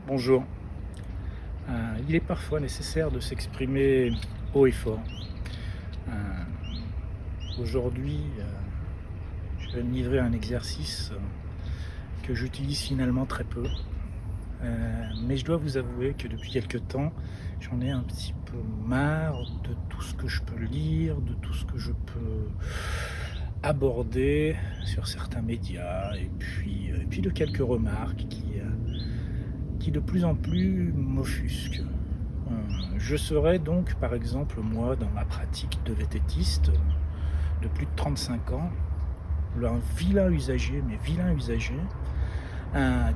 Bonjour. Il est parfois nécessaire de s'exprimer haut et fort. Euh, Aujourd'hui, je vais me livrer à un exercice que j'utilise finalement très peu. Mais je dois vous avouer que depuis quelque temps, j'en ai un petit peu marre de tout ce que je peux lire, de tout ce que je peux aborder sur certains médias, et puis de quelques remarques qui de plus en plus m'offusquent. Je serais donc, par exemple, moi, dans ma pratique de vététiste de plus de 35 ans, un vilain usager, mais vilain usager,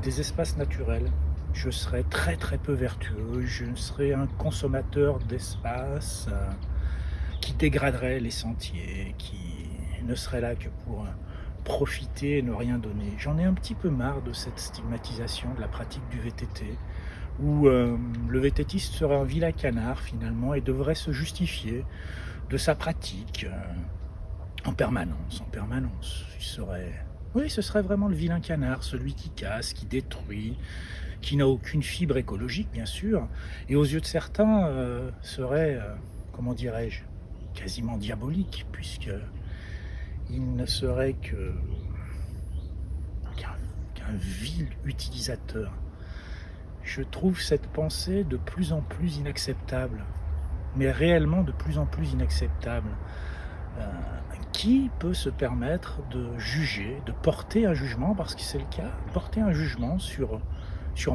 des espaces naturels. Je serais très très peu vertueux, je serais un consommateur d'espace qui dégraderait les sentiers, qui ne serait là que pour profiter et ne rien donner. J'en ai un petit peu marre de cette stigmatisation de la pratique du VTT, où le vététiste serait un vilain canard finalement et devrait se justifier de sa pratique en permanence, en permanence. Oui, ce serait vraiment le vilain canard, celui qui casse, qui détruit, qui n'a aucune fibre écologique bien sûr, et aux yeux de certains serait, comment dirais-je, quasiment diabolique, puisque il ne serait qu'un qu'un vil utilisateur. Je trouve cette pensée de plus en plus inacceptable, mais réellement de plus en plus inacceptable. Heu, qui peut se permettre de juger, de porter un jugement, parce que c'est le cas, porter un jugement sur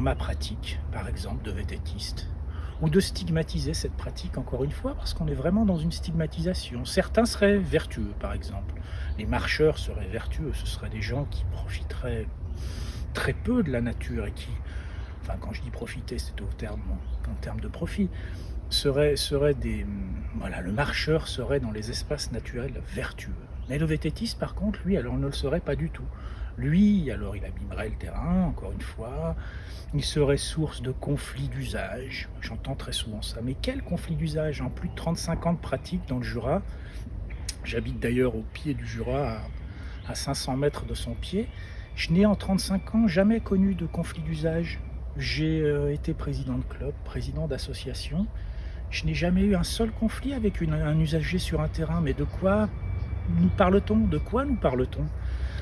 ma pratique, par exemple, de vététiste, ou de stigmatiser cette pratique encore une fois, parce qu'on est vraiment dans une stigmatisation. Certains seraient vertueux, par exemple. Les marcheurs seraient vertueux, ce seraient des gens qui profiteraient très peu de la nature et qui, enfin, quand je dis profiter, c'est en termes de profit, seraient des, voilà, le marcheur serait dans les espaces naturels vertueux. Mais le vététiste, par contre, lui, alors ne le serait pas du tout. Lui, alors il abîmerait le terrain, encore une fois, il serait source de conflits d'usage. J'entends très souvent ça. Mais quel conflit d'usage? En plus de 35 ans de pratique dans le Jura, j'habite d'ailleurs au pied du Jura, à 500 mètres de son pied, je n'ai en 35 ans jamais connu de conflit d'usage. J'ai été président de club, président d'association. Je n'ai jamais eu un seul conflit avec un usager sur un terrain. Mais de quoi nous parle-t-on? De quoi nous parle-t-on?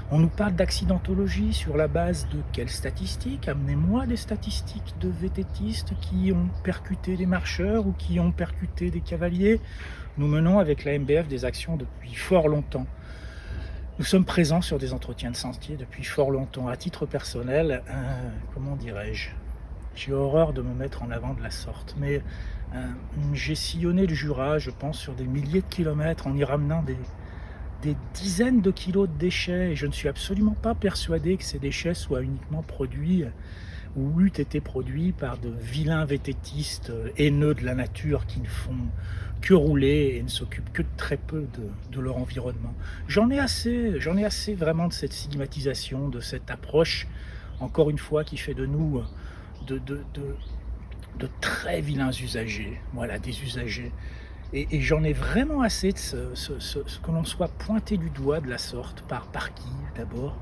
On nous parle d'accidentologie sur la base de quelles statistiques? Amenez-moi des statistiques de vététistes qui ont percuté des marcheurs ou qui ont percuté des cavaliers. Nous menons avec la MBF des actions depuis fort longtemps. Nous sommes présents sur des entretiens de sentiers depuis fort longtemps. À titre personnel, comment dirais-je? J'ai horreur de me mettre en avant de la sorte, mais j'ai sillonné le Jura, je pense, sur des milliers de kilomètres en y ramenant des dizaines de kilos de déchets, et je ne suis absolument pas persuadé que ces déchets soient uniquement produits ou eût été produits par de vilains vététistes haineux de la nature qui ne font que rouler et ne s'occupent que de très peu de leur environnement. J'en ai assez vraiment de cette stigmatisation, de cette approche, encore une fois, qui fait de nous de, de, de, de très vilains usagers, voilà, des usagers. Et j'en ai vraiment assez de ce que l'on soit pointé du doigt de la sorte. Par qui d'abord?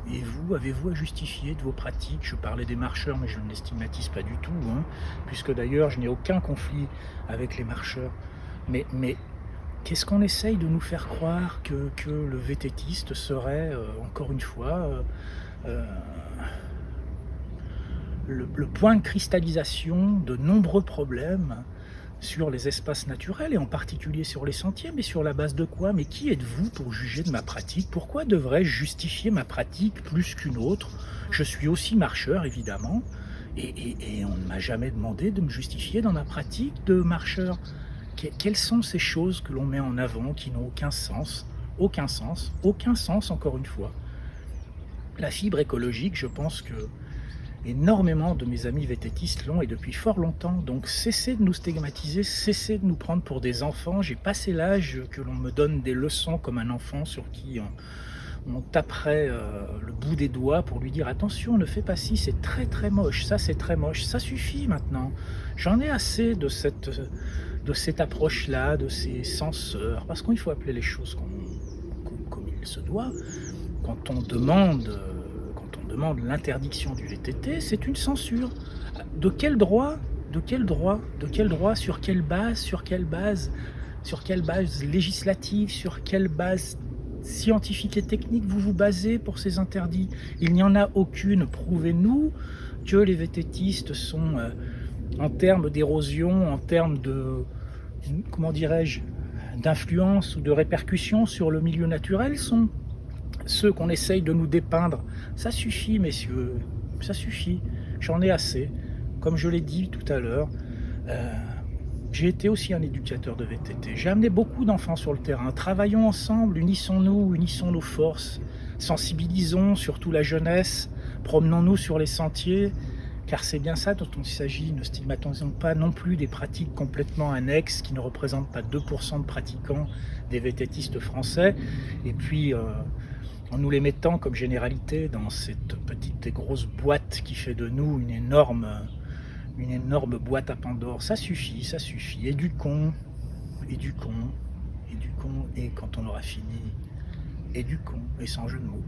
Et vous, avez-vous à justifier de vos pratiques? Je parlais des marcheurs, mais je ne les stigmatise pas du tout, hein, puisque d'ailleurs je n'ai aucun conflit avec les marcheurs. Mais qu'est-ce qu'on essaye de nous faire croire que le vététiste serait, encore une fois, euh, le point de cristallisation de nombreux problèmes sur les espaces naturels et en particulier sur les sentiers, mais sur la base de quoi? Mais qui êtes-vous pour juger de ma pratique? Pourquoi devrais-je justifier ma pratique plus qu'une autre? Je suis aussi marcheur, évidemment, et on ne m'a jamais demandé de me justifier dans ma pratique de marcheur. Quelles sont ces choses que l'on met en avant qui n'ont aucun sens? Aucun sens, aucun sens encore une fois. La fibre écologique, je pense que énormément de mes amis vététistes l'ont et depuis fort longtemps. Donc cessez de nous stigmatiser, cessez de nous prendre pour des enfants. J'ai passé l'âge que l'on me donne des leçons comme un enfant sur qui on taperait le bout des doigts pour lui dire attention, ne fais pas ci, c'est très très moche, ça c'est très moche. Ça suffit maintenant. J'en ai assez de cette approche-là, de ces censeurs, parce qu'il faut appeler les choses comme il se doit. Quand on demande, quand on on demande l'interdiction du VTT, c'est une censure. De quel droit? De quel droit? De quel droit? Sur quelle base? Sur quelle base? Sur quelle base législative? Sur quelle base scientifique et technique vous vous basez pour ces interdits? Il n'y en a aucune. Prouvez-nous que les vététistes sont, en termes d'érosion, en termes de, comment dirais-je, d'influence ou de répercussion sur le milieu naturel, sont ceux qu'on essaye de nous dépeindre. Ça suffit, messieurs, ça suffit. J'en ai assez. Comme je l'ai dit tout à l'heure, j'ai été aussi un éducateur de VTT. J'ai amené beaucoup d'enfants sur le terrain. Travaillons ensemble, unissons-nous, unissons nos forces, sensibilisons surtout la jeunesse, promenons-nous sur les sentiers, car c'est bien ça dont il s'agit. Ne stigmatisons pas non plus des pratiques complètement annexes qui ne représentent pas 2% de pratiquants des VTTistes français. Et puis, en nous les mettant comme généralité dans cette petite et grosse boîte qui fait de nous une énorme boîte à Pandore. Ça suffit, ça suffit. Éduquons, éduquons, éduquons, et quand on aura fini, éduquons, et sans jeu de mots.